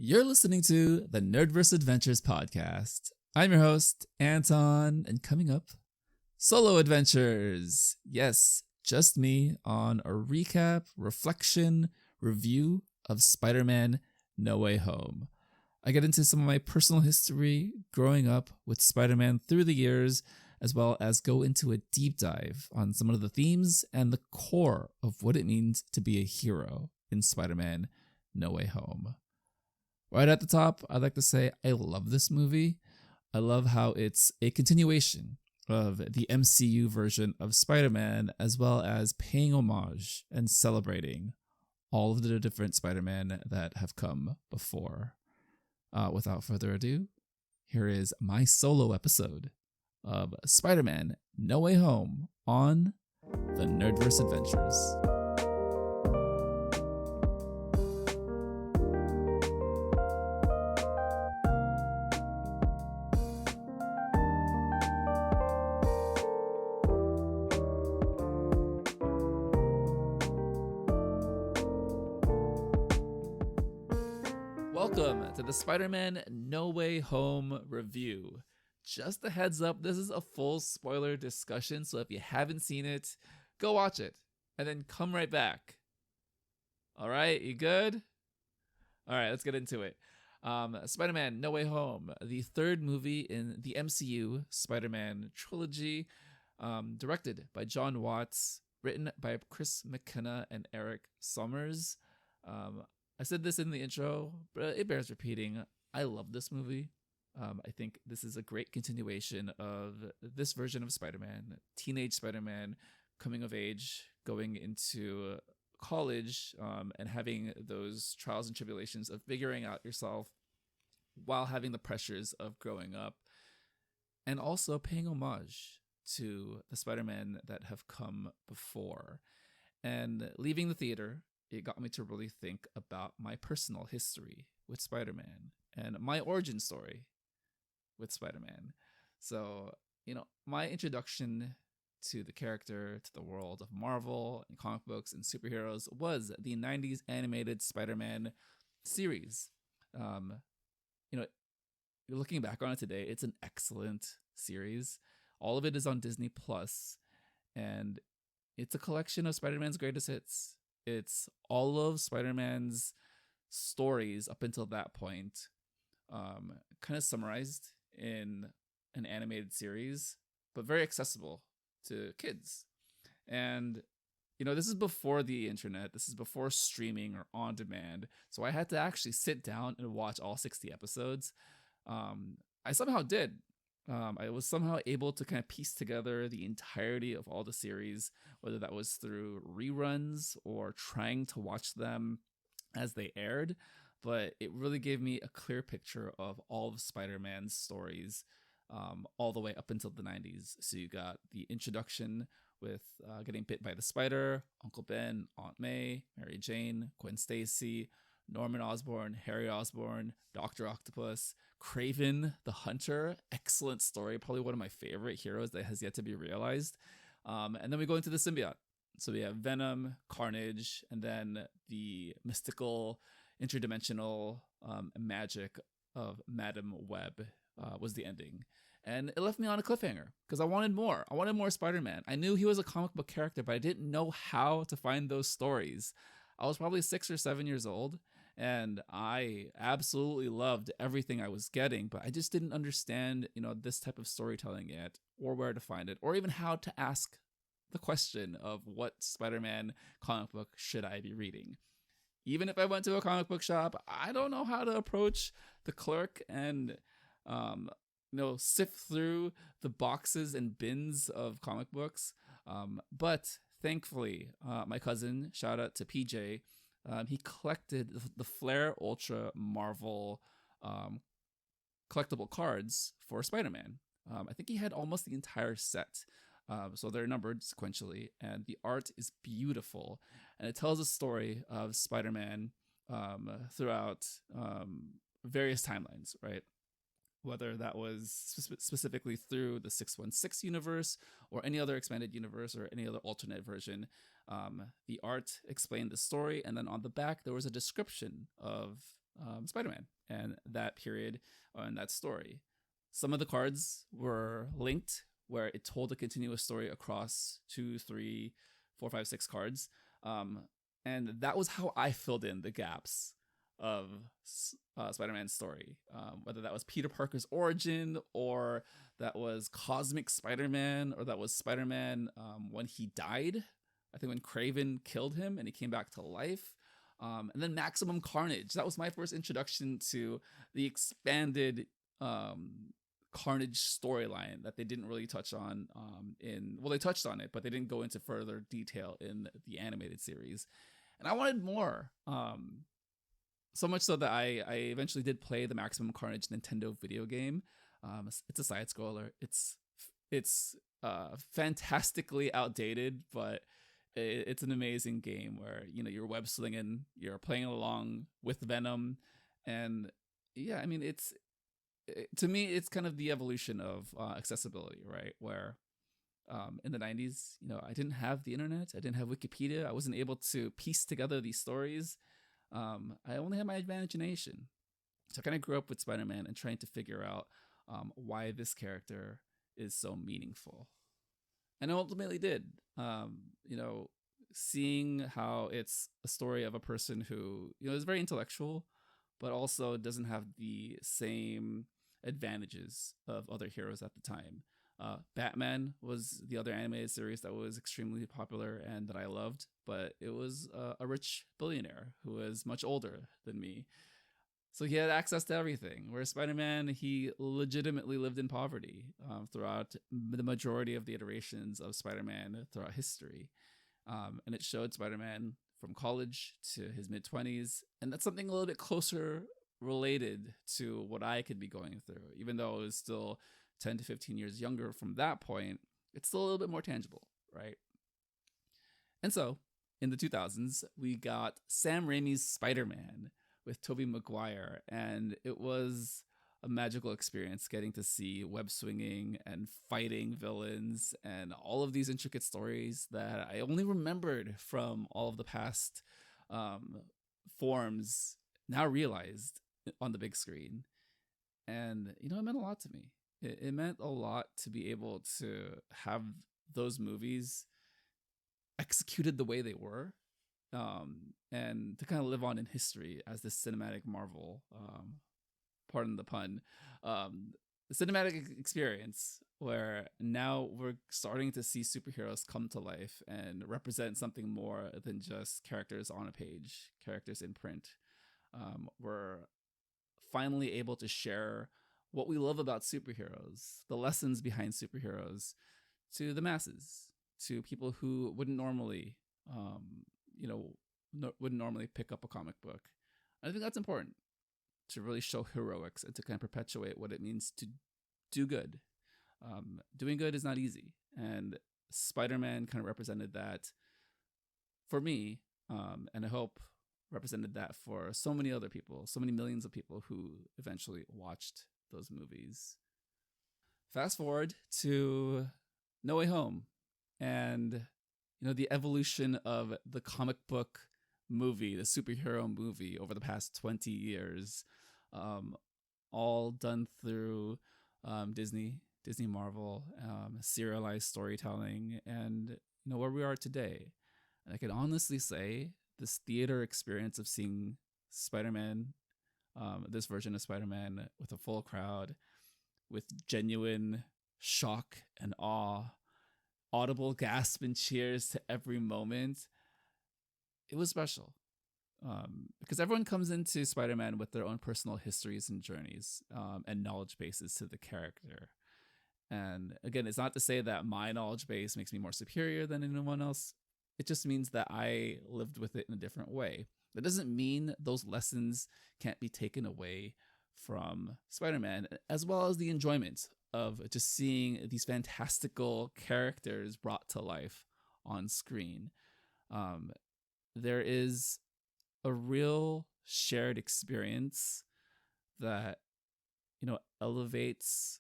You're listening to the Nerdverse Adventures podcast. I'm your host, Anton, and coming up, solo adventures. Yes, just me on a recap, reflection, review of Spider-Man No Way Home. I get into some of my personal history growing up with Spider-Man through the years, as well as go into a deep dive on some of the themes and the core of what it means to be a hero in Spider-Man No Way Home. Right at the top, I'd like to say I love this movie. I love how it's a continuation of the MCU version of Spider-Man, as well as paying homage and celebrating all of the different Spider-Man that have come before. Without further ado, here is my solo episode of Spider-Man No Way Home on the Nerdverse Adventures. Welcome to the Spider-Man No Way Home review. Just a heads up, this is a full spoiler discussion, so if you haven't seen it, go watch it, and then come right back. Alright, you good? Alright, let's get into it. Spider-Man No Way Home, the third movie in the MCU Spider-Man trilogy, directed by John Watts, written by Chris McKenna and Eric Sommers. I said this in the intro, but it bears repeating. I love this movie. I think this is a great continuation of this version of Spider-Man, teenage Spider-Man coming of age, going into college, and having those trials and tribulations of figuring out yourself while having the pressures of growing up, and also paying homage to the Spider-Man that have come before. And leaving the theater, it got me to really think about my personal history with Spider-Man and my origin story with Spider-Man. So, my introduction to the character, to the world of Marvel and comic books and superheroes was the 90s animated Spider-Man series. Looking back on it today, it's an excellent series. All of it is on Disney Plus, and it's a collection of Spider-Man's greatest hits. It's all of Spider-Man's stories up until that point, kind of summarized in an animated series, but very accessible to kids. And, this is before the internet. This is before streaming or on demand. So I had to actually sit down and watch all 60 episodes. I somehow did. I was somehow able to kind of piece together the entirety of all the series, whether that was through reruns or trying to watch them as they aired. But it really gave me a clear picture of all of Spider-Man's stories, all the way up until the 90s. So you got the introduction with getting bit by the spider, Uncle Ben, Aunt May, Mary Jane, Gwen Stacy, Norman Osborn, Harry Osborn, Dr. Octopus, Kraven the Hunter. Excellent story. Probably one of my favorite heroes that has yet to be realized. And then we go into the symbiote. So we have Venom, Carnage, and then the mystical, interdimensional magic of Madam Web was the ending. And it left me on a cliffhanger because I wanted more. I wanted more Spider-Man. I knew he was a comic book character, but I didn't know how to find those stories. I was probably 6 or 7 years old, and I absolutely loved everything I was getting, but I just didn't understand, this type of storytelling yet, or where to find it, or even how to ask the question of what Spider-Man comic book should I be reading. Even if I went to a comic book shop, I don't know how to approach the clerk and, sift through the boxes and bins of comic books. But thankfully, my cousin, shout out to PJ, he collected the Flare Ultra Marvel collectible cards for Spider-Man. I think he had almost the entire set. So they're numbered sequentially, and the art is beautiful. And it tells a story of Spider-Man throughout various timelines, right? Whether that was specifically through the 616 universe or any other expanded universe or any other alternate version. The art explained the story, and then on the back there was a description of Spider-Man and that period and that story. Some of the cards were linked, where it told a continuous story across 2, 3, 4, 5, 6 cards, um, and that was how I filled in the gaps of Spider-Man's story. Whether that was Peter Parker's origin, or that was Cosmic Spider-Man, or that was Spider-Man when he died. I think when Craven killed him and he came back to life. And then Maximum Carnage. That was my first introduction to the expanded Carnage storyline that they didn't really touch on they touched on it, but they didn't go into further detail in the animated series. And I wanted more. So much so that I eventually did play the Maximum Carnage Nintendo video game. It's a side scroller. It's fantastically outdated, but it's an amazing game where you're web slinging, you're playing along with Venom, and yeah, I mean to me it's kind of the evolution of accessibility, right? Where in the 90s, I didn't have the internet, I didn't have Wikipedia, I wasn't able to piece together these stories. I only had my imagination. So I kind of grew up with Spider-Man and trying to figure out why this character is so meaningful. And I ultimately did. Seeing how it's a story of a person who, is very intellectual, but also doesn't have the same advantages of other heroes at the time. Batman was the other animated series that was extremely popular and that I loved, but it was a rich billionaire who was much older than me. So he had access to everything. Whereas Spider-Man, he legitimately lived in poverty throughout the majority of the iterations of Spider-Man throughout history. And it showed Spider-Man from college to his mid-20s. And that's something a little bit closer related to what I could be going through. Even though it was still 10 to 15 years younger from that point, it's still a little bit more tangible, right? And so, in the 2000s, we got Sam Raimi's Spider-Man with Tobey Maguire, and it was a magical experience getting to see web swinging and fighting villains and all of these intricate stories that I only remembered from all of the past forms now realized on the big screen. And it meant a lot to me. It meant a lot to be able to have those movies executed the way they were, and to kind of live on in history as this cinematic marvel, pardon the pun, the cinematic experience where now we're starting to see superheroes come to life and represent something more than just characters on a page, characters in print. We're finally able to share what we love about superheroes, the lessons behind superheroes, to the masses, to people who wouldn't normally, wouldn't normally pick up a comic book. I think that's important, to really show heroics and to kind of perpetuate what it means to do good. Doing good is not easy, and Spider-Man kind of represented that for me, and I hope represented that for so many other people, so many millions of people who eventually watched those movies. Fast forward to No Way Home, and the evolution of the comic book movie, the superhero movie over the past 20 years, all done through Disney Marvel, serialized storytelling, and where we are today. And I can honestly say this theater experience of seeing Spider-Man, this version of Spider-Man with a full crowd, with genuine shock and awe, audible gasp and cheers to every moment, it was special. Because everyone comes into Spider-Man with their own personal histories and journeys, and knowledge bases to the character. And again, it's not to say that my knowledge base makes me more superior than anyone else. It just means that I lived with it in a different way. That doesn't mean those lessons can't be taken away from Spider-Man, as well as the enjoyment of just seeing these fantastical characters brought to life on screen. There is a real shared experience that, elevates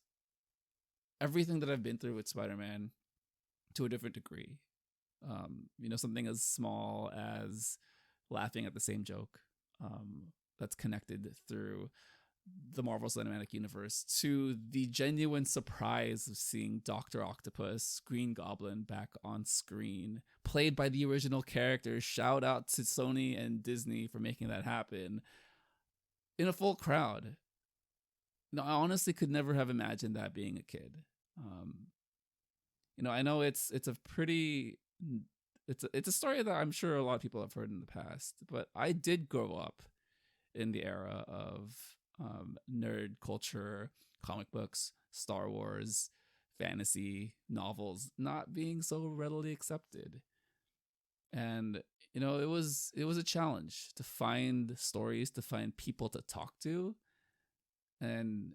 everything that I've been through with Spider-Man to a different degree. Something as small as laughing at the same joke that's connected through the Marvel Cinematic Universe, to the genuine surprise of seeing Dr. Octopus, Green Goblin back on screen, played by the original characters. Shout out to Sony and Disney for making that happen in a full crowd. No, I honestly could never have imagined that being a kid. I know it's a pretty it's a story that I'm sure a lot of people have heard in the past, but I did grow up in the era of nerd culture, comic books, Star Wars, fantasy novels not being so readily accepted. And it was a challenge to find stories, to find people to talk to, and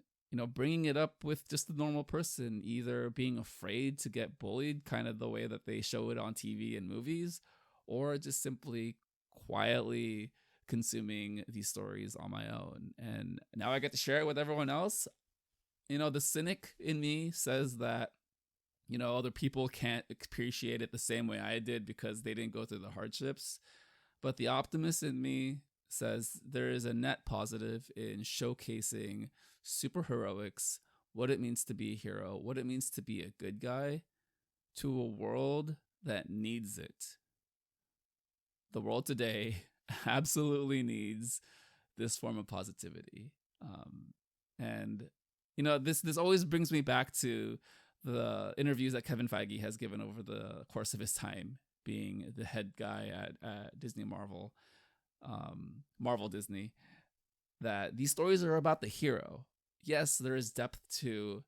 bringing it up with just the normal person, either being afraid to get bullied, kind of the way that they show it on TV and movies, or just simply quietly consuming these stories on my own. And now I get to share it with everyone else. The cynic in me says that other people can't appreciate it the same way I did because they didn't go through the hardships. But the optimist in me says there is a net positive in showcasing superheroics, what it means to be a hero, what it means to be a good guy, to a world that needs it. The world today absolutely needs this form of positivity. And this always brings me back to the interviews that Kevin Feige has given over the course of his time being the head guy at Disney Marvel Disney, that these stories are about the hero. Yes, there is depth to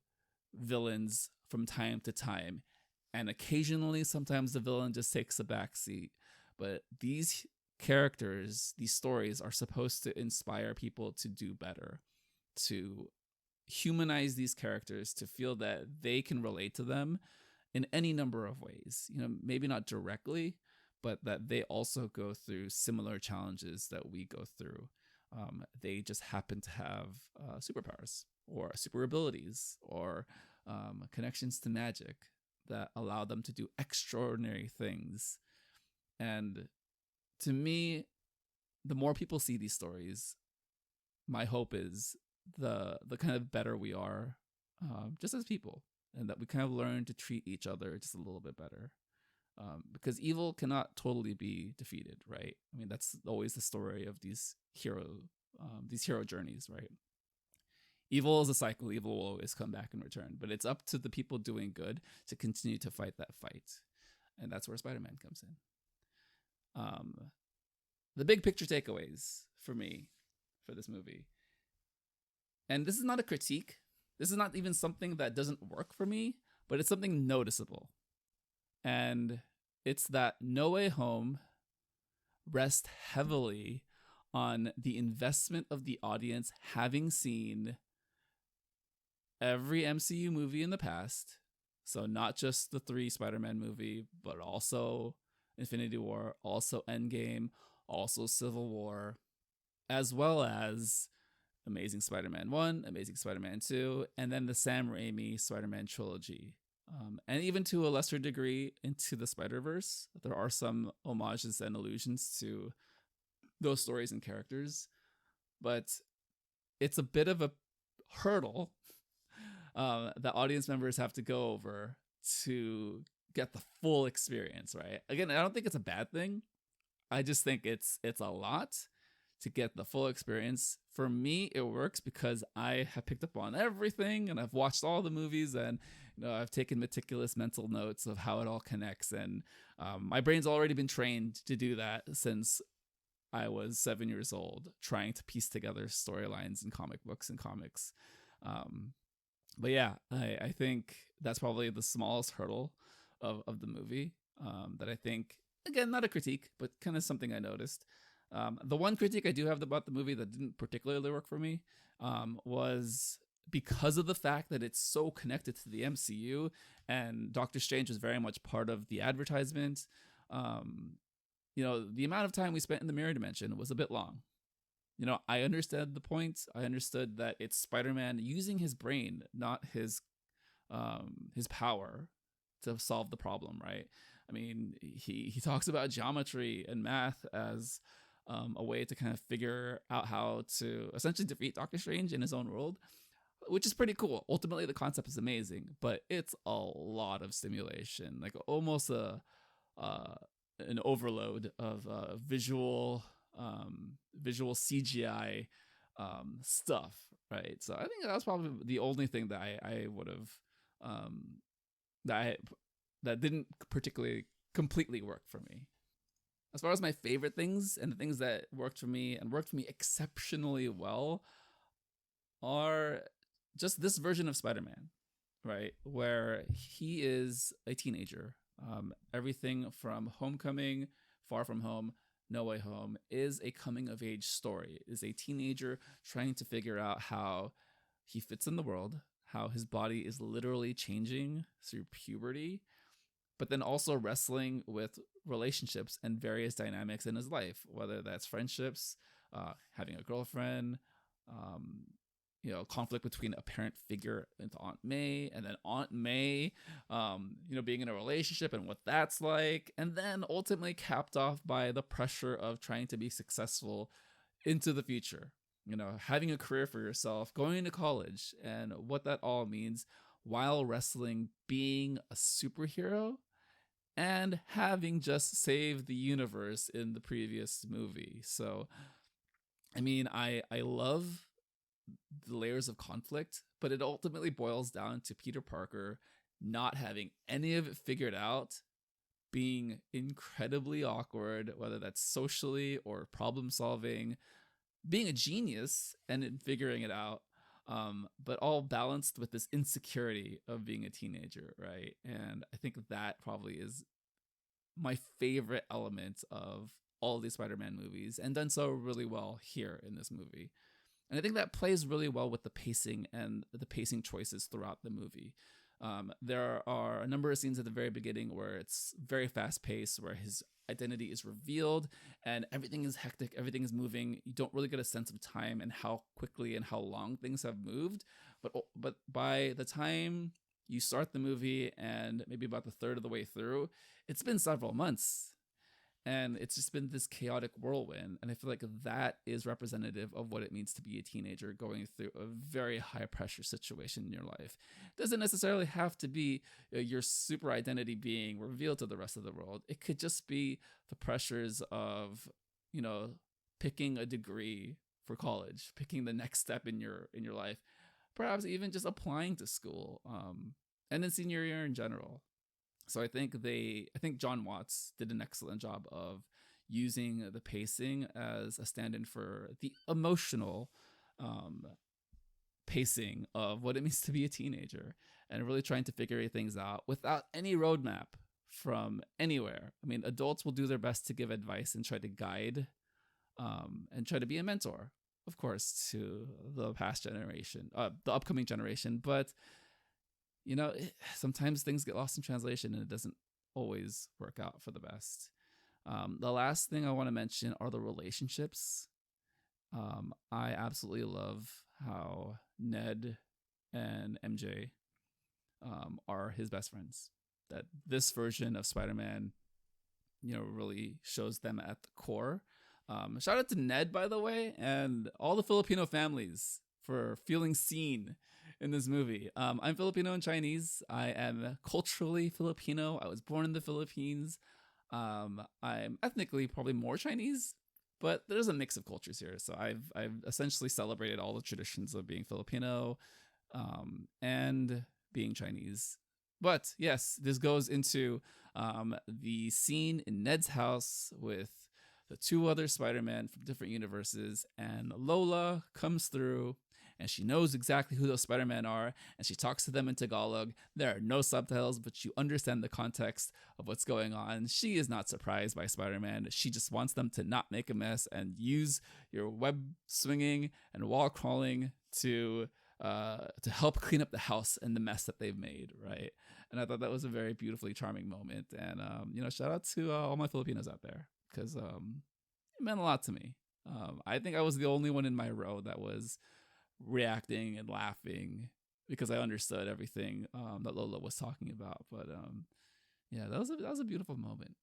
villains from time to time, and occasionally sometimes the villain just takes a backseat, but these characters, these stories are supposed to inspire people to do better, to humanize these characters, to feel that they can relate to them in any number of ways. Maybe not directly, but that they also go through similar challenges that we go through. They just happen to have superpowers or super abilities or connections to magic that allow them to do extraordinary things. And to me, the more people see these stories, my hope is the kind of better we are just as people, and that we kind of learn to treat each other just a little bit better. Because evil cannot totally be defeated, right? I mean, that's always the story of these hero journeys, right? Evil is a cycle. Evil will always come back and return, but it's up to the people doing good to continue to fight that fight, and that's where Spider-Man comes in. The big picture takeaways for me for this movie, and this is not a critique. This is not even something that doesn't work for me, but it's something noticeable. And it's that No Way Home rests heavily on the investment of the audience having seen every MCU movie in the past. So not just the 3 Spider-Man movie, but also Infinity War, also Endgame, also Civil War, as well as Amazing Spider-Man 1, Amazing Spider-Man 2, and then the Sam Raimi Spider-Man trilogy. And even to a lesser degree into the Spider-Verse, there are some homages and allusions to those stories and characters, but it's a bit of a hurdle that audience members have to go over to get the full experience, right? Again, I don't think it's a bad thing. I just think it's a lot to get the full experience. For me, it works because I have picked up on everything and I've watched all the movies, and I've taken meticulous mental notes of how it all connects, and my brain's already been trained to do that since I was 7 years old, trying to piece together storylines in comic books and comics. But yeah, I think that's probably the smallest hurdle of the movie, that I think, again, not a critique, but kind of something I noticed. The one critique I do have about the movie that didn't particularly work for me was because of the fact that it's so connected to the MCU, and Doctor Strange was very much part of the advertisement. The amount of time we spent in the mirror dimension was a bit long. I understood the point. I understood that it's Spider-Man using his brain, not his power, to solve the problem, right? I mean, he talks about geometry and math as a way to kind of figure out how to essentially defeat Doctor Strange in his own world, which is pretty cool. Ultimately, the concept is amazing, but it's a lot of stimulation, like almost uh, an overload of visual CGI stuff, right? So I think that was probably the only thing that I would have um, that didn't particularly completely work for me. As far as my favorite things and the things that worked for me and worked for me exceptionally well are just this version of Spider-Man, right? Where he is a teenager. Everything from Homecoming, Far From Home, No Way Home is a coming of age story. Is a teenager trying to figure out how he fits in the world, how his body is literally changing through puberty, but then also wrestling with relationships and various dynamics in his life, whether that's friendships, having a girlfriend, um, conflict between a parent figure and Aunt May, and then Aunt May, being in a relationship and what that's like, and then ultimately capped off by the pressure of trying to be successful into the future, having a career for yourself, going to college, and what that all means while wrestling being a superhero and having just saved the universe in the previous movie. So, I mean, I love the layers of conflict, but it ultimately boils down to Peter Parker not having any of it figured out, being incredibly awkward, whether that's socially or problem solving, being a genius and in figuring it out, but all balanced with this insecurity of being a teenager, right? And I think that probably is my favorite element of all of these Spider-Man movies, and done so really well here in this movie. And I think that plays really well with the pacing and the pacing choices throughout the movie. There are a number of scenes at the very beginning where it's very fast paced, where his identity is revealed and everything is hectic, everything is moving. You don't really get a sense of time and how quickly and how long things have moved. But by the time you start the movie and maybe about the third of the way through, it's been several months. And it's just been this chaotic whirlwind. And I feel like that is representative of what it means to be a teenager going through a very high pressure situation in your life. It doesn't necessarily have to be your super identity being revealed to the rest of the world. It could just be the pressures of, picking a degree for college, picking the next step in your life, perhaps even just applying to school, and then senior year in general. So I think John Watts did an excellent job of using the pacing as a stand-in for the emotional pacing of what it means to be a teenager, and really trying to figure things out without any roadmap from anywhere. I mean, adults will do their best to give advice and try to guide, and try to be a mentor, of course, to the past generation, the upcoming generation, but sometimes things get lost in translation and it doesn't always work out for the best. The last thing I want to mention are the relationships. I absolutely love how Ned and MJ are his best friends. That this version of Spider-Man, really shows them at the core. Shout out to Ned, by the way, and all the Filipino families for feeling seen in this movie. I'm Filipino and Chinese. I am culturally Filipino. I was born in the Philippines. I'm ethnically probably more Chinese, but there's a mix of cultures here. So I've essentially celebrated all the traditions of being Filipino, and being Chinese. But yes, this goes into the scene in Ned's house with the two other Spider-Man from different universes, and Lola comes through and she knows exactly who those Spider-Man are, and she talks to them in Tagalog. There are no subtitles, but you understand the context of what's going on. She is not surprised by Spider-Man. She just wants them to not make a mess and use your web swinging and wall crawling to help clean up the house and the mess that they've made, right? And I thought that was a very beautifully charming moment. And shout out to all my Filipinos out there, because it meant a lot to me. I think I was the only one in my row that was reacting and laughing because I understood everything that Lola was talking about. But yeah, that was a beautiful moment.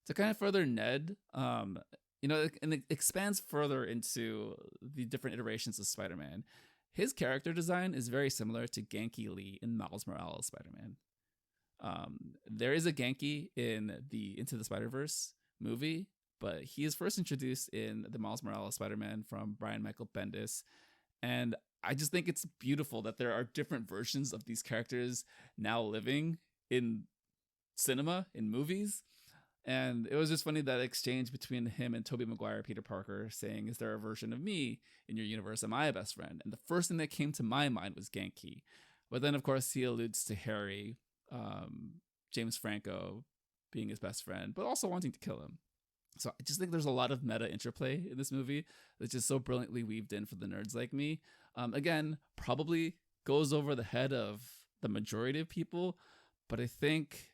To kind of further Ned, and it expands further into the different iterations of Spider-Man. His character design is very similar to Genki Lee in Miles Morales Spider-Man. There is a Genki in the Into the Spider-Verse movie, but he is first introduced in the Miles Morales Spider-Man from Brian Michael Bendis. And I just think it's beautiful that there are different versions of these characters now living in cinema, in movies. And it was just funny that exchange between him and Tobey Maguire, Peter Parker, saying, "Is there a version of me in your universe? Am I a best friend?" And the first thing that came to my mind was Genki. But then, of course, he alludes to Harry, James Franco being his best friend, but also wanting to kill him. So I just think there's a lot of meta interplay in this movie that's just so brilliantly weaved in for the nerds like me. Again, probably goes over the head of the majority of people, but I think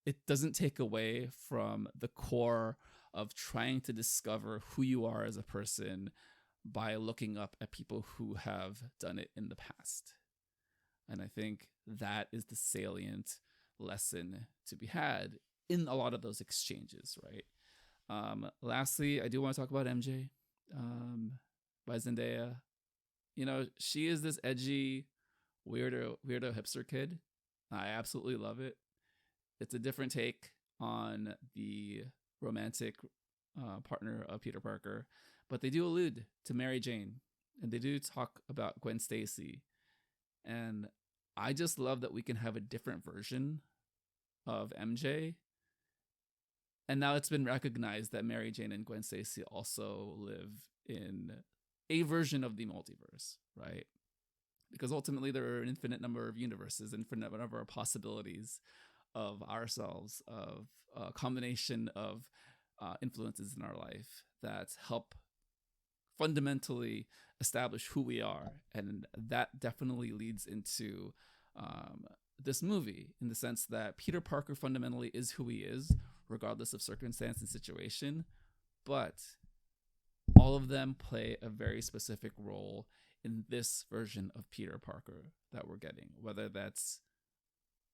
it doesn't take away from the core of trying to discover who you are as a person by looking up at people who have done it in the past. And I think that is the salient lesson to be had in a lot of those exchanges, right? Lastly, I do want to talk about MJ by Zendaya. She is this edgy, weirdo hipster kid. I absolutely love it. It's a different take on the romantic partner of Peter Parker, but they do allude to Mary Jane, and they do talk about Gwen Stacy. And I just love that we can have a different version of MJ. And now it's been recognized that Mary Jane and Gwen Stacy also live in a version of the multiverse, right? Because ultimately there are an infinite number of universes, infinite number of possibilities of ourselves, of a combination of influences in our life that help fundamentally establish who we are. And that definitely leads into this movie, in the sense that Peter Parker fundamentally is who he is, regardless of circumstance and situation. But all of them play a very specific role in this version of Peter Parker that we're getting, whether that's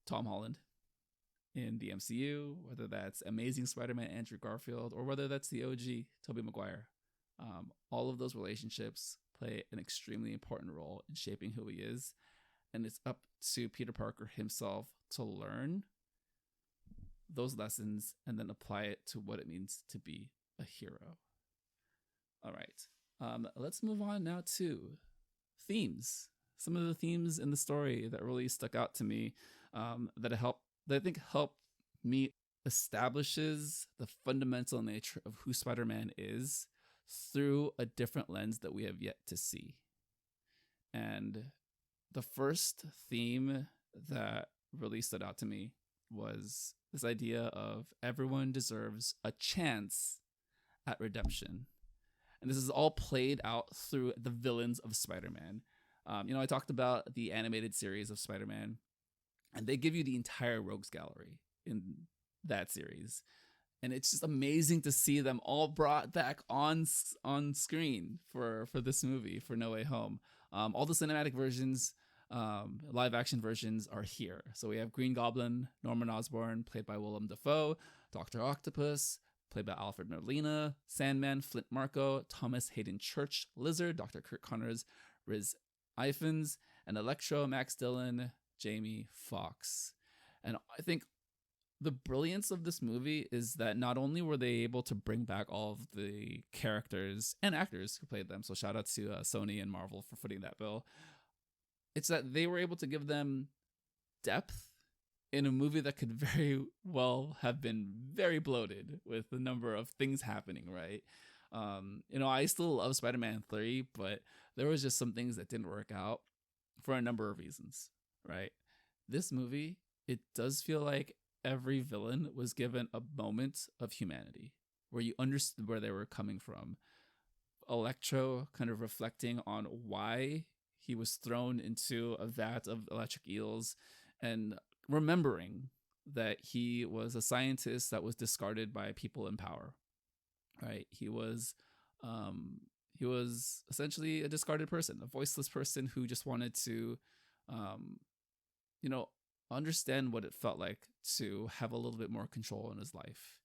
Tom Holland in the MCU, whether that's Amazing Spider-Man Andrew Garfield, or whether that's the OG Tobey Maguire. All of those relationships play an extremely important role in shaping who he is, and it's up to Peter Parker himself to learn those lessons and then apply it to what it means to be a hero. All right, let's move on now to themes. Some of the themes in the story that really stuck out to me, that I think help me establishes the fundamental nature of who Spider-Man is through a different lens that we have yet to see. And the first theme that really stood out to me was this idea of everyone deserves a chance at redemption. And this is all played out through the villains of Spider-Man. I talked about the animated series of Spider-Man, and they give you the entire Rogues Gallery in that series. And it's just amazing to see them all brought back on screen for this movie, for No Way Home. All the cinematic versions, live action versions are here. So we have Green Goblin, Norman Osborn, played by Willem Dafoe, Dr. Octopus, played by Alfred Molina, Sandman, Flint Marko, Thomas Hayden Church, Lizard, Dr. Kurt Connors, Riz Ifans, and Electro, Max Dillon, Jamie Foxx. And I think the brilliance of this movie is that not only were they able to bring back all of the characters and actors who played them, so shout out to Sony and Marvel for footing that bill, it's that they were able to give them depth in a movie that could very well have been very bloated with the number of things happening, right? I still love Spider-Man 3, but there was just some things that didn't work out for a number of reasons, right? This movie, it does feel like every villain was given a moment of humanity where you understood where they were coming from. Electro kind of reflecting on why he was thrown into a vat of electric eels and remembering that he was a scientist that was discarded by people in power, right? He was essentially a discarded person, a voiceless person who just wanted to, understand what it felt like to have a little bit more control in his life.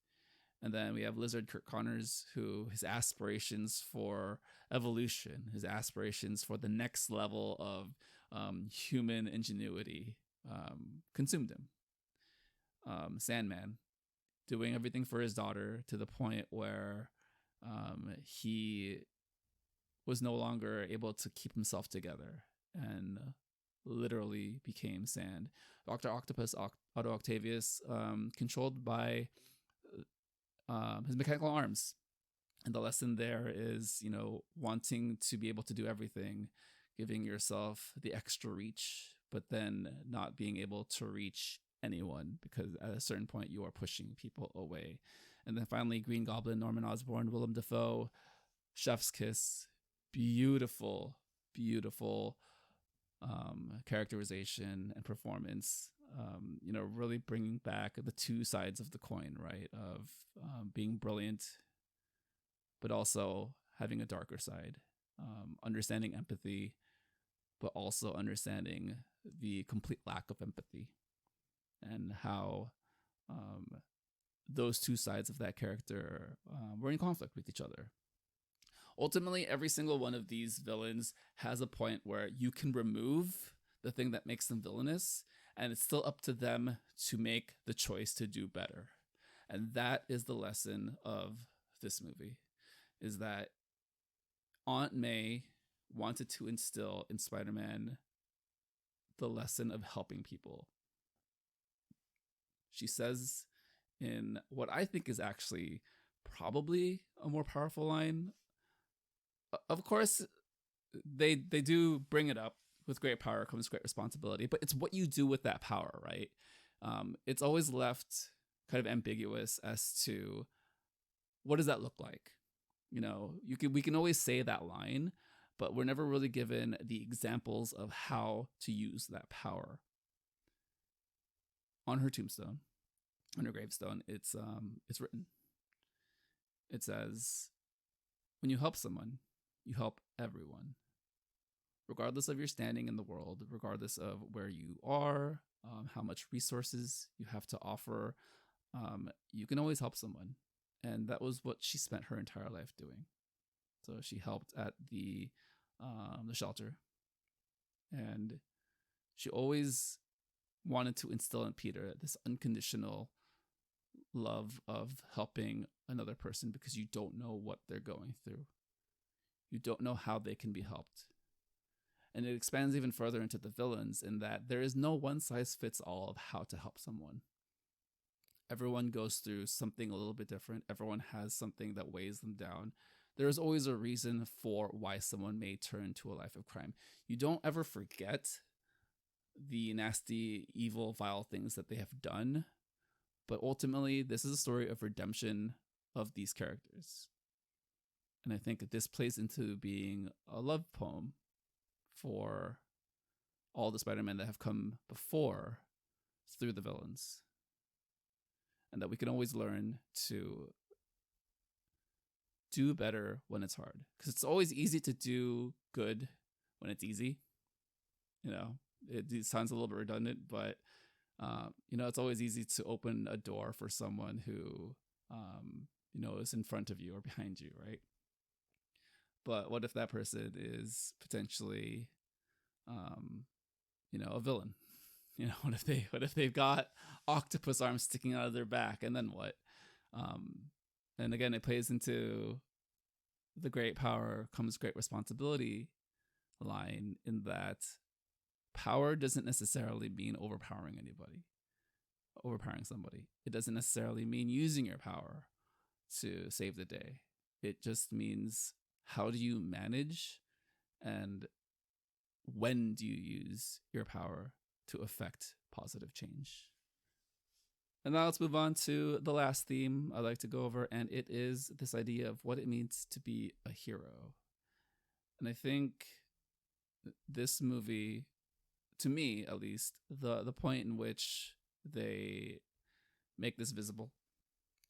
And then we have Lizard Kurt Connors, who his aspirations for evolution, his aspirations for the next level of human ingenuity consumed him. Sandman, doing everything for his daughter to the point where he was no longer able to keep himself together and literally became sand. Dr. Octopus, Otto Octavius, controlled by his mechanical arms. And the lesson there is, wanting to be able to do everything, giving yourself the extra reach, but then not being able to reach anyone because at a certain point you are pushing people away. And then finally, Green Goblin, Norman Osborn, Willem Dafoe, chef's kiss, beautiful, beautiful characterization and performance. Really bringing back the two sides of the coin, right? Of being brilliant, but also having a darker side, understanding empathy, but also understanding the complete lack of empathy, and how those two sides of that character were in conflict with each other. Ultimately, every single one of these villains has a point where you can remove the thing that makes them villainous, and it's still up to them to make the choice to do better. And that is the lesson of this movie, is that Aunt May wanted to instill in Spider-Man the lesson of helping people. She says in what I think is actually probably a more powerful line. Of course, they do bring it up. With great power comes great responsibility, but it's what you do with that power, right? It's always left kind of ambiguous as to what does that look like. We can always say that line, but we're never really given the examples of how to use that power. On her tombstone, on her gravestone, it's written. It says, "When you help someone, you help everyone. Regardless of your standing in the world, regardless of where you are, how much resources you have to offer, you can always help someone." And that was what she spent her entire life doing. So she helped at the shelter, and she always wanted to instill in Peter this unconditional love of helping another person, because you don't know what they're going through. You don't know how they can be helped. And it expands even further into the villains in that there is no one size fits all of how to help someone. Everyone goes through something a little bit different. Everyone has something that weighs them down. There is always a reason for why someone may turn to a life of crime. You don't ever forget the nasty, evil, vile things that they have done. But ultimately, this is a story of redemption of these characters. And I think that this plays into being a love poem for all the Spider-Men that have come before through the villains. And that we can always learn to do better when it's hard. Because it's always easy to do good when it's easy. It sounds a little bit redundant, but it's always easy to open a door for someone who, is in front of you or behind you, right? But what if that person is potentially, a villain? What if they've got octopus arms sticking out of their back, and then what? And again, it plays into the great power comes great responsibility line, in that power doesn't necessarily mean overpowering somebody. It doesn't necessarily mean using your power to save the day. It just means, how do you manage, and when do you use your power to affect positive change? And now let's move on to the last theme I'd like to go over, and it is this idea of what it means to be a hero. And I think this movie, to me at least, the point in which they make this visible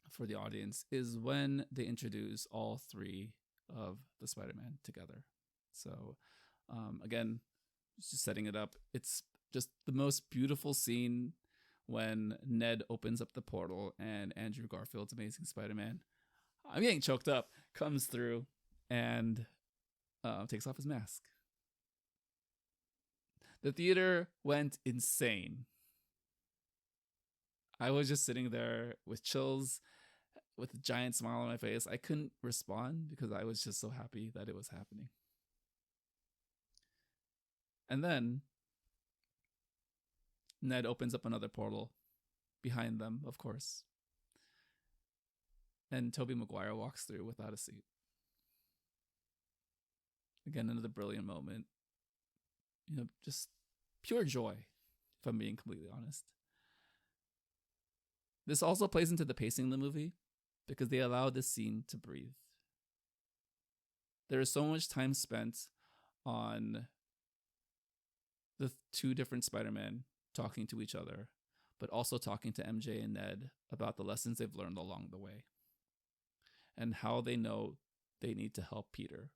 for the audience is when they introduce all three of the Spider-Man together. So again, just setting it up, it's just the most beautiful scene when Ned opens up the portal and Andrew Garfield's Amazing Spider-Man, I'm getting choked up, comes through and takes off his mask. The theater went insane. I was just sitting there with chills, with a giant smile on my face. I couldn't respond because I was just so happy that it was happening. And then Ned opens up another portal behind them, of course. And Tobey Maguire walks through without a suit. Again, another brilliant moment. Just pure joy, if I'm being completely honest. This also plays into the pacing of the movie because they allow this scene to breathe. There is so much time spent on the two different Spider-Men talking to each other, but also talking to MJ and Ned about the lessons they've learned along the way and how they know they need to help Peter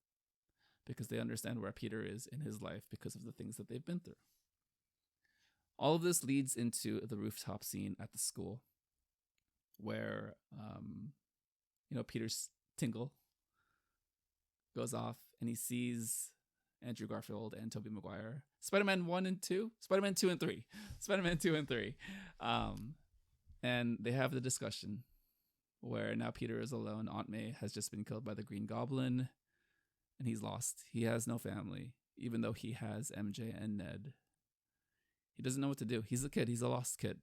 because they understand where Peter is in his life because of the things that they've been through. All of this leads into the rooftop scene at the school where, Peter's tingle goes off and he sees Andrew Garfield and Tobey Maguire. Spider-Man 1 and 2? Spider-Man 2 and 3. Spider-Man 2 and 3. And they have the discussion where now Peter is alone. Aunt May has just been killed by the Green Goblin and he's lost. He has no family, even though he has MJ and Ned. He doesn't know what to do. He's a kid. He's a lost kid.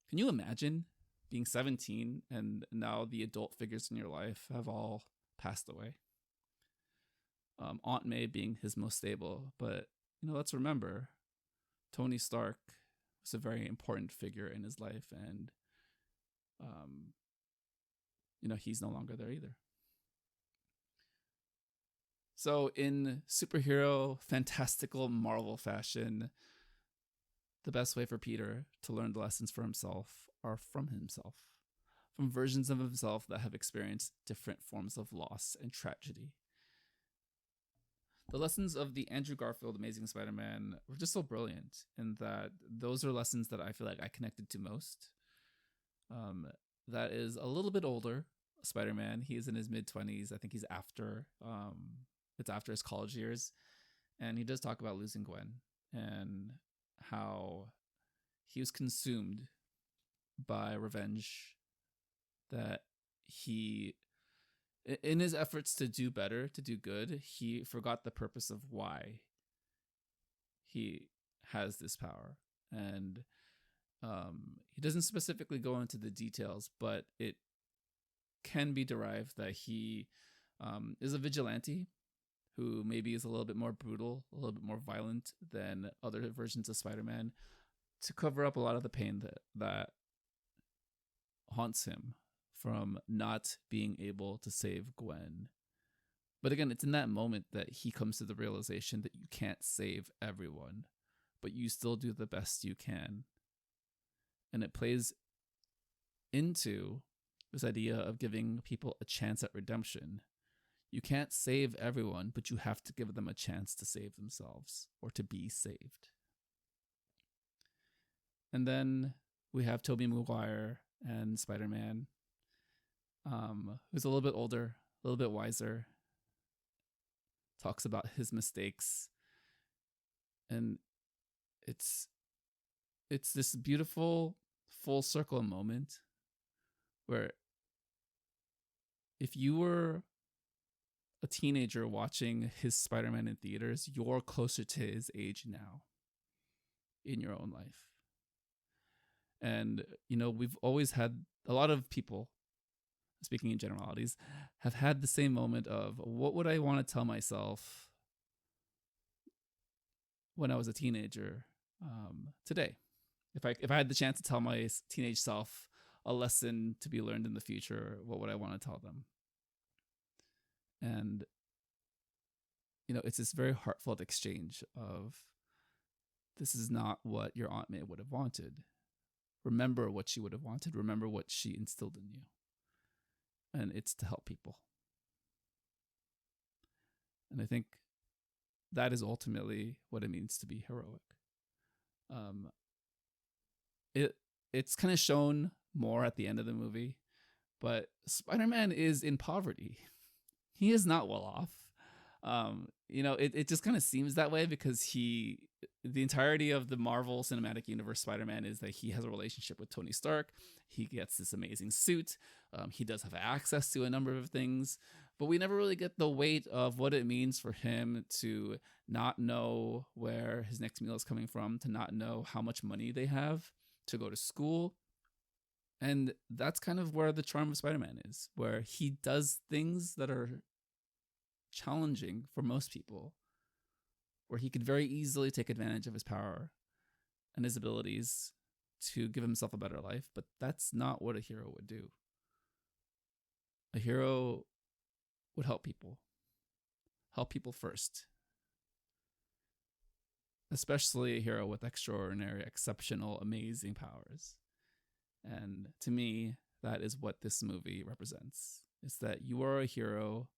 Can you imagine being 17 and now the adult figures in your life have all passed away? Aunt May being his most stable, but let's remember, Tony Stark was a very important figure in his life, and he's no longer there either. So in superhero, fantastical Marvel fashion, the best way for Peter to learn the lessons for himself are from himself, from versions of himself that have experienced different forms of loss and tragedy. The lessons of the Andrew Garfield Amazing Spider-Man were just so brilliant in that those are lessons that I feel like I connected to most. That is a little bit older Spider-Man. He is in his mid-20s. I think he's after, it's after his college years. And he does talk about losing Gwen and how he was consumed by revenge, that he, in his efforts to do better, to do good, he forgot the purpose of why he has this power. And he doesn't specifically go into the details, but it can be derived that he is a vigilante who maybe is a little bit more brutal, a little bit more violent than other versions of Spider-Man, to cover up a lot of the pain that haunts him from not being able to save Gwen. But again, it's in that moment that he comes to the realization that you can't save everyone, but you still do the best you can. And it plays into this idea of giving people a chance at redemption. You can't save everyone, but you have to give them a chance to save themselves or to be saved. And then we have Tobey Maguire and Spider-Man, who's a little bit older, a little bit wiser, talks about his mistakes. And it's this beautiful full circle moment where if you were a teenager watching his Spider-Man in theaters, you're closer to his age now in your own life. And, we've always had a lot of people, speaking in generalities, have had the same moment of what would I want to tell myself when I was a teenager today? If I had the chance to tell my teenage self a lesson to be learned in the future, what would I want to tell them? And, it's this very heartfelt exchange of, this is not what your Aunt May would have wanted. Remember what she would have wanted. Remember what she instilled in you. And it's to help people. And I think that is ultimately what it means to be heroic. it it's kind of shown more at the end of the movie, but Spider-Man is in poverty. He is not well off. It just kind of seems that way because the entirety of the Marvel Cinematic Universe Spider-Man is that he has a relationship with Tony Stark. He gets this amazing suit. He does have access to a number of things, but we never really get the weight of what it means for him to not know where his next meal is coming from, to not know how much money they have to go to school. And that's kind of where the charm of Spider-Man is, where he does things that are challenging for most people, where he could very easily take advantage of his power and his abilities to give himself a better life, but that's not what a hero would do. A hero would help people first, especially a hero with extraordinary, exceptional, amazing powers. And to me, that is what this movie represents. It's that you are a hero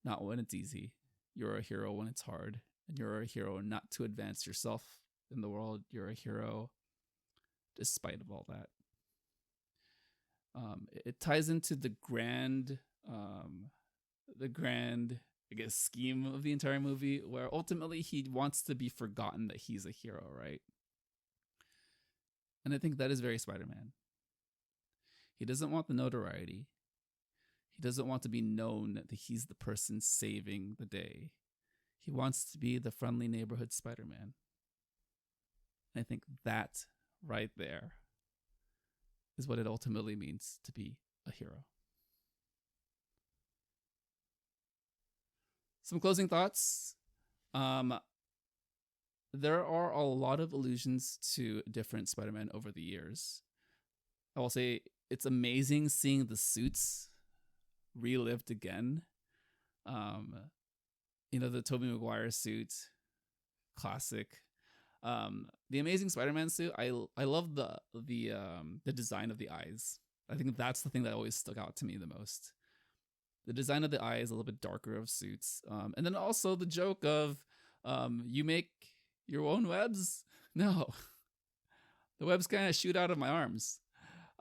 not when it's easy. You're a hero when it's hard. And you're a hero not to advance yourself in the world. You're a hero despite of all that. It ties into the grand, I guess, scheme of the entire movie, where ultimately he wants to be forgotten that he's a hero, right? And I think that is very Spider-Man. He doesn't want the notoriety. He doesn't want to be known that he's the person saving the day. He wants to be the friendly neighborhood Spider-Man. And I think that right there is what it ultimately means to be a hero. Some closing thoughts. There are a lot of allusions to different Spider-Man over the years. I will say it's amazing seeing the suits relived again. The Tobey Maguire suit, classic. The Amazing Spider-Man suit, I love the design of the eyes. I think that's the thing that always stuck out to me the most. The design of the eyes, a little bit darker of suits, and then also the joke of you make your own webs. No, the webs kind of shoot out of my arms.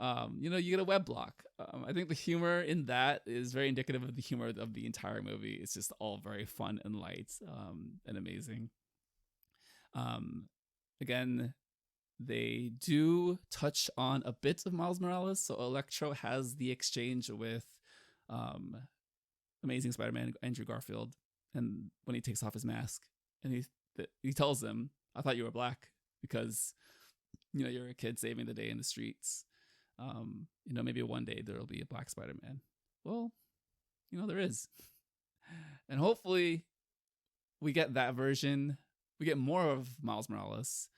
You get a web block. I think the humor in that is very indicative of the humor of the entire movie. It's just all very fun and light, and amazing. Again, they do touch on a bit of Miles Morales. So Electro has the exchange with Amazing Spider-Man Andrew Garfield, and when he takes off his mask, and he tells him, "I thought you were black because you're a kid saving the day in the streets. Maybe one day there'll be a black Spider-Man." Well, there is. And hopefully we get that version. We get more of Miles Morales.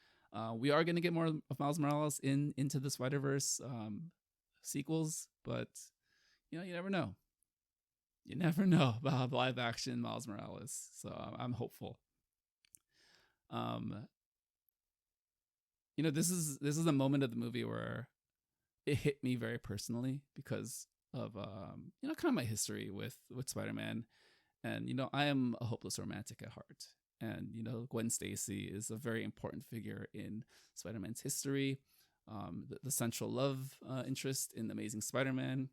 We are going to get more of Miles Morales into the Spider-Verse sequels, but you never know. You never know about the live action Miles Morales. So I'm hopeful. This is a moment of the movie where it hit me very personally because of kind of my history with Spider-Man, and I am a hopeless romantic at heart, and Gwen Stacy is a very important figure in Spider-Man's history, the central love interest in Amazing Spider-Man,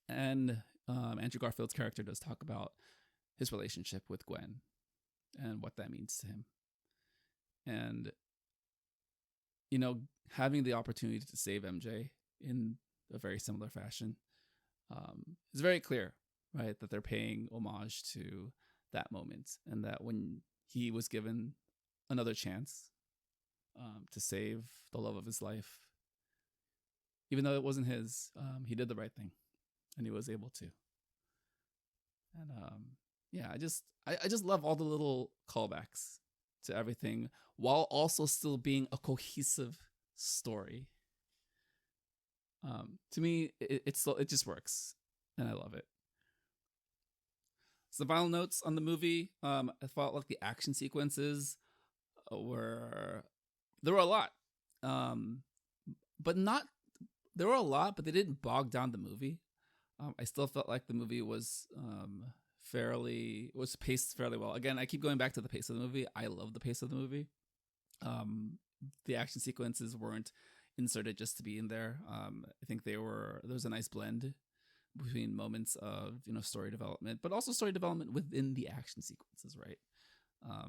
and Andrew Garfield's character does talk about his relationship with Gwen and what that means to him, and having the opportunity to save MJ in a very similar fashion is very clear, right? That they're paying homage to that moment, and that when he was given another chance to save the love of his life, even though it wasn't his, he did the right thing, and he was able to. And I just love all the little callbacks to everything, while also still being a cohesive story. To me, it just works, and I love it. Some final notes on the movie. I felt like the action sequences there were a lot, but they didn't bog down the movie. I still felt like the movie was paced fairly well. Again, I keep going back to the pace of the movie. I love the pace of the movie. the action sequences weren't inserted just to be in there. I think there was a nice blend between moments of story development, but also story development within the action sequences, right? I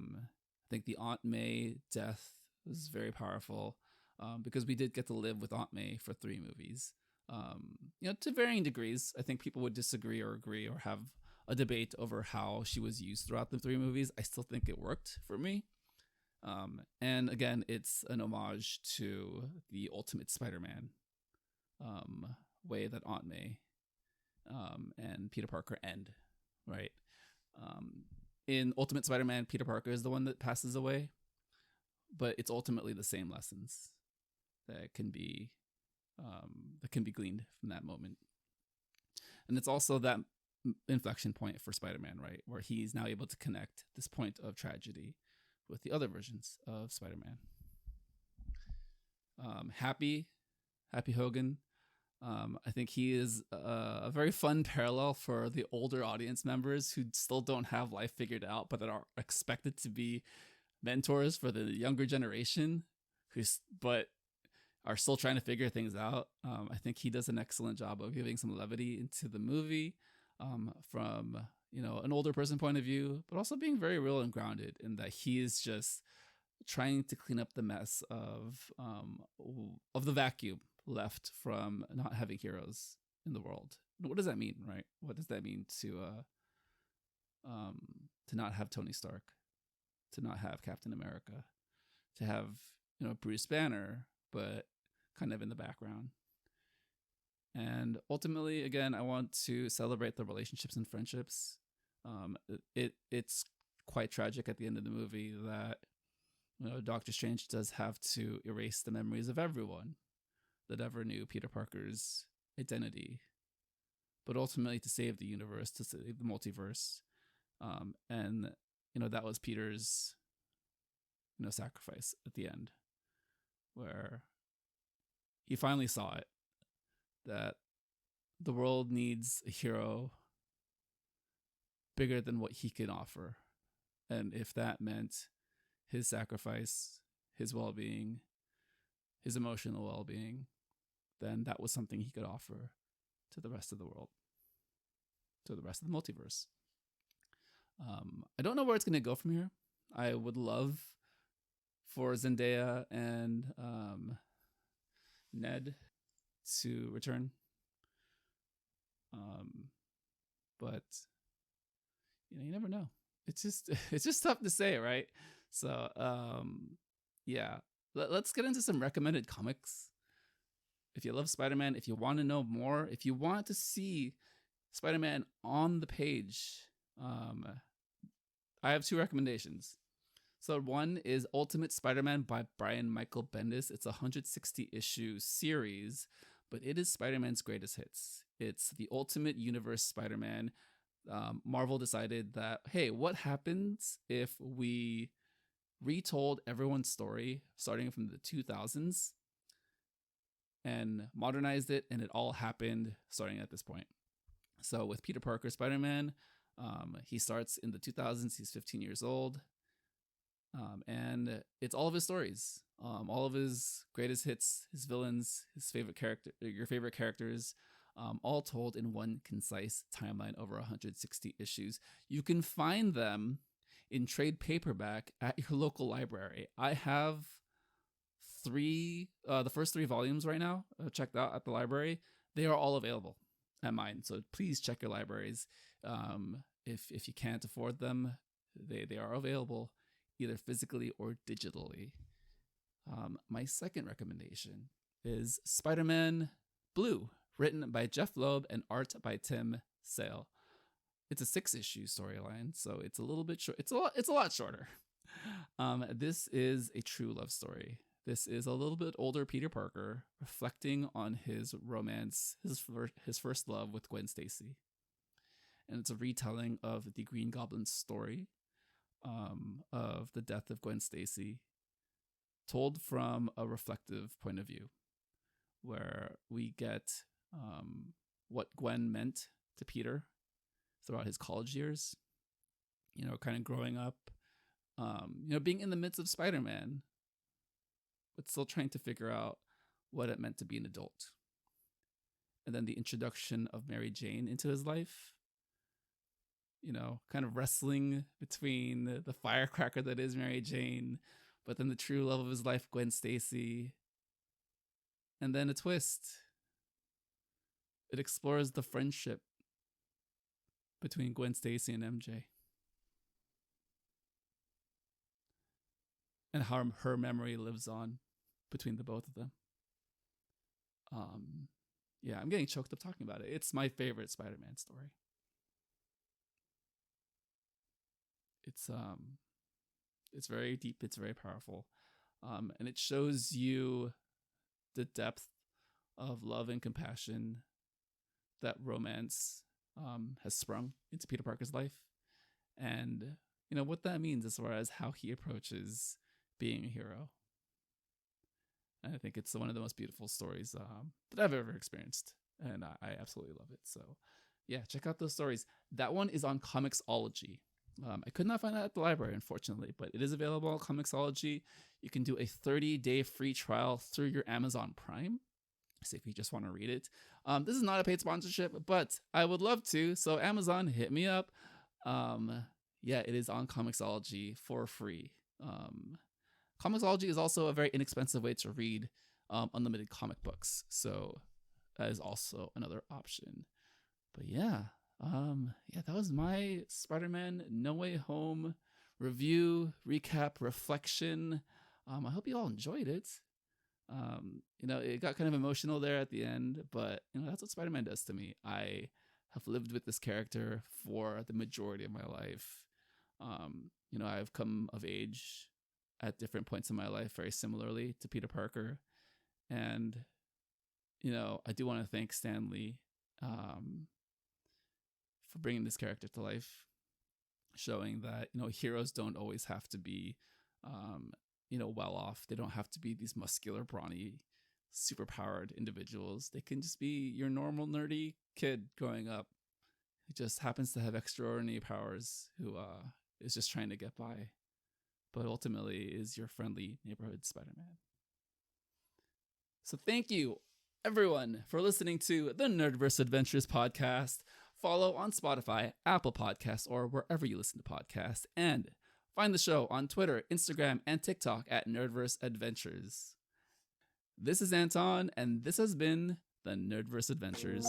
think the Aunt May death was very powerful, because we did get to live with Aunt May for 3 movies. To varying degrees. I think people would disagree or agree or have a debate over how she was used throughout the 3 movies. I still think it worked for me. And again, it's an homage to the Ultimate Spider-Man, way that Aunt May and Peter Parker end, right? In Ultimate Spider-Man, Peter Parker is the one that passes away, but it's ultimately the same lessons that can be gleaned from that moment. And it's also that inflection point for Spider-Man, right, where he's now able to connect this point of tragedy with the other versions of Spider-Man. Happy Hogan. I think he is a very fun parallel for the older audience members who still don't have life figured out, but that are expected to be mentors for the younger generation, but are still trying to figure things out. I think he does an excellent job of giving some levity into the movie, from an older person point of view, but also being very real and grounded in that he is just trying to clean up the mess of the vacuum left from not having heroes in the world. What does that mean, right? What does that mean to not have Tony Stark, to not have Captain America, to have Bruce Banner, but kind of in the background? And ultimately, again, I want to celebrate the relationships and friendships. It's quite tragic at the end of the movie that Doctor Strange does have to erase the memories of everyone that ever knew Peter Parker's identity, but ultimately to save the universe, to save the multiverse. And that was Peter's sacrifice at the end, where he finally saw it, that the world needs a hero bigger than what he can offer. And if that meant his sacrifice, his well-being, his emotional well-being, then that was something he could offer to the rest of the world, to the rest of the multiverse. I don't know where it's going to go from here. I would love for Zendaya and Ned to return. But you never know. It's just tough to say, right? So yeah, let's get into some recommended comics. If you love Spider-Man, if you want to know more, if you want to see Spider-Man on the page, I have 2 recommendations. So one is Ultimate Spider-Man by Brian Michael Bendis. It's a 160 issue series, but it is Spider-Man's greatest hits. It's the Ultimate Universe Spider-Man. Marvel decided that, hey, what happens if we retold everyone's story starting from the 2000s and modernized it, and it all happened starting at this point. So with Peter Parker Spider-Man, he starts in the 2000s. He's 15 years old. And it's all of his stories, all of his greatest hits, his villains, his favorite character, your favorite characters, all told in one concise timeline over 160 issues. You can find them in trade paperback at your local library. I have the first 3 volumes right now, checked out at the library. They are all available at mine. So please check your libraries. If you can't afford them, they are available either physically or digitally. My second recommendation is Spider-Man Blue, written by Jeff Loeb and art by Tim Sale. It's a 6-issue storyline, so it's a little bit short. It's a lot shorter. This is a true love story. This is a little bit older Peter Parker reflecting on his romance, his first love with Gwen Stacy. And it's a retelling of the Green Goblin's story, of the death of Gwen Stacy, told from a reflective point of view, where we get what Gwen meant to Peter throughout his college years, kind of growing up, being in the midst of Spider-Man, but still trying to figure out what it meant to be an adult. And then the introduction of Mary Jane into his life, kind of wrestling between the firecracker that is Mary Jane, but then the true love of his life, Gwen Stacy. And then a twist. It explores the friendship between Gwen Stacy and MJ. And how her memory lives on between the both of them. Yeah, I'm getting choked up talking about it. It's my favorite Spider-Man story. It's very deep, it's very powerful. And it shows you the depth of love and compassion that romance has sprung into Peter Parker's life. And, what that means as far as how he approaches being a hero. And I think it's one of the most beautiful stories that I've ever experienced. And I absolutely love it. So, yeah, check out those stories. That one is on Comixology. I could not find that at the library, unfortunately, but it is available on Comixology. You can do a 30-day free trial through your Amazon Prime. So if you just want to read it. This is not a paid sponsorship, but I would love to. So Amazon, hit me up. Yeah, it is on Comixology for free. Comixology is also a very inexpensive way to read unlimited comic books. So that is also another option. But yeah, that was my Spider-Man No Way Home review, recap, reflection. I hope you all enjoyed it. It got kind of emotional there at the end, but that's what Spider-Man does to me. I have lived with this character for the majority of my life. I've come of age at different points in my life very similarly to Peter Parker. And, I do want to thank Stan Lee for bringing this character to life, showing that, heroes don't always have to be, well off. They don't have to be these muscular, brawny, superpowered individuals. They can just be your normal, nerdy kid growing up who just happens to have extraordinary powers, who is just trying to get by, but ultimately is your friendly neighborhood Spider-Man. So thank you, everyone, for listening to the Nerdverse Adventures podcast. Follow on Spotify, Apple Podcasts, or wherever you listen to podcasts. And find the show on Twitter, Instagram, and TikTok at Nerdverse Adventures. This is Anton, and this has been the Nerdverse Adventures.